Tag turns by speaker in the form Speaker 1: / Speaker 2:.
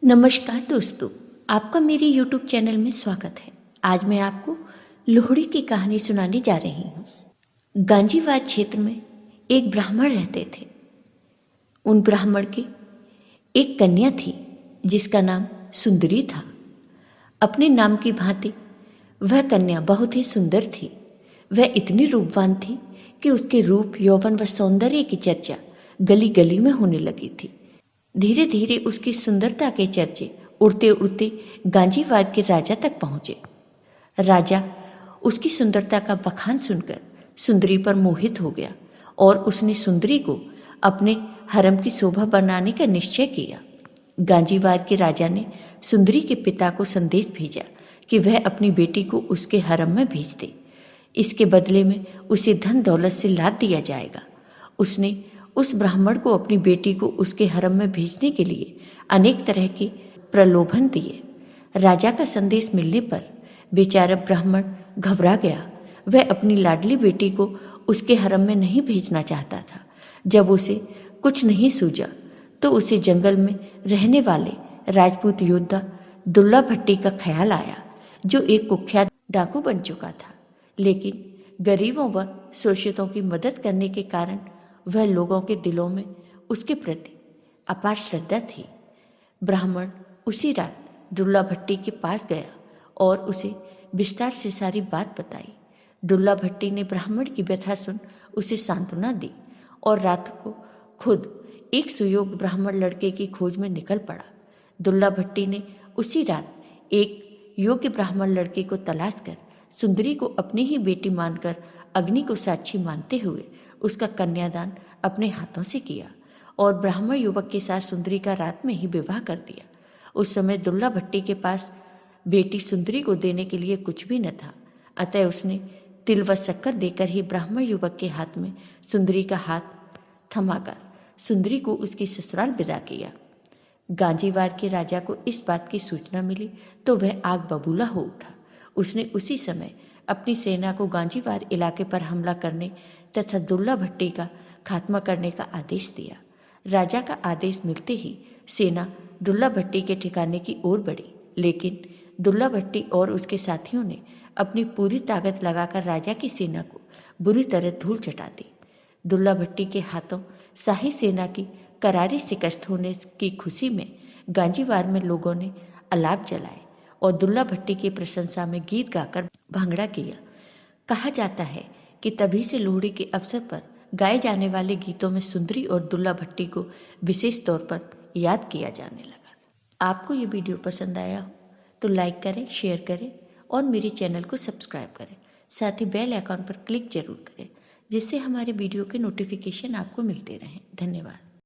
Speaker 1: नमस्कार दोस्तों, आपका मेरे YouTube चैनल में स्वागत है। आज मैं आपको लोहड़ी की कहानी सुनाने जा रही हूँ। गांजीवार क्षेत्र में एक ब्राह्मण रहते थे। उन ब्राह्मण की एक कन्या थी जिसका नाम सुंदरी था। अपने नाम की भांति वह कन्या बहुत ही सुंदर थी। वह इतनी रूपवान थी कि उसके रूप, यौवन व सौंदर्य की चर्चा गली गली में होने लगी थी। धीरे धीरे उसकी सुंदरता के चर्चे उड़ते उड़ते गांजीवार के राजा तक पहुंचे। राजा उसकी सुंदरता का बखान सुनकर सुंदरी पर मोहित हो गया और उसने सुंदरी को अपने हरम की शोभा बनाने का निश्चय किया। गांजीवार के राजा ने सुंदरी के पिता को संदेश भेजा कि वह अपनी बेटी को उसके हरम में भेज दे। इसके बदले में उसे धन दौलत से लाद दिया जाएगा। उसने उस ब्राह्मण को अपनी बेटी को उसके हरम में भेजने के लिए अनेक तरह के प्रलोभन दिए। राजा का संदेश मिलने पर बेचारा ब्राह्मण घबरा गया। वह अपनी लाडली बेटी को उसके हरम में नहीं भेजना चाहता था। जब उसे कुछ नहीं सूझा तो उसे जंगल में रहने वाले राजपूत योद्धा दुल्ला भट्टी का ख्याल आया, जो एक कुख्यात डाकू बन चुका था, लेकिन गरीबों व शोषितों की मदद करने के कारण वह लोगों के दिलों में उसके प्रति अपार श्रद्धा थी। ब्राह्मण उसी रात दुल्ला भट्टी के पास गया और उसे विस्तार से सारी बात बताई। दुल्ला भट्टी ने ब्राह्मण की व्यथा सुन उसे सांत्वना दी और रात को खुद एक सुयोग्य ब्राह्मण लड़के की खोज में निकल पड़ा। दुल्ला भट्टी ने उसी रात एक योग्य ब्राह्मण लड़के को तलाश कर सुंदरी को अपनी ही बेटी मानकर अग्नि को साक्षी मानते हुए उसका कन्यादान अपने हाथों से किया और ब्राह्मण युवक के साथ सुंदरी का रात में ही विवाह कर दिया। उस समय दुल्ला भट्टी के पास बेटी सुंदरी को देने के लिए कुछ भी न था, अतः उसने तिल व शक्कर देकर ही ब्राह्मण युवक के हाथ में सुंदरी का हाथ थमाकर सुंदरी को उसकी ससुराल विदा किया। गांजीवार के राजा को इस बात की सूचना मिली तो वह आग बबूला हो उठा। उसने उसी समय अपनी सेना को गांजीवार इलाके पर हमला करने तथा दुल्ला भट्टी का खात्मा करने का आदेश दिया। राजा का आदेश मिलते ही सेना दुल्ला भट्टी के ठिकाने की ओर बढ़ी, लेकिन दुल्ला भट्टी और उसके साथियों ने अपनी पूरी ताकत लगाकर राजा की सेना को बुरी तरह धूल चटा दी। दुल्ला भट्टी के हाथों शाही सेना की करारी शिकस्त होने की खुशी में गांजीवार में लोगों ने अलाप जलाए और दुल्ला भट्टी की प्रशंसा में गीत गाकर भांगड़ा किया। कहा जाता है कि तभी से लोहड़ी के अवसर पर गाए जाने वाले गीतों में सुंदरी और दुल्ला भट्टी को विशेष तौर पर याद किया जाने लगा। आपको ये वीडियो पसंद आया हो तो लाइक करें, शेयर करें और मेरे चैनल को सब्सक्राइब करें। साथ ही बेल आइकॉन पर क्लिक जरूर करें, जिससे हमारे वीडियो के नोटिफिकेशन आपको मिलते रहें। धन्यवाद।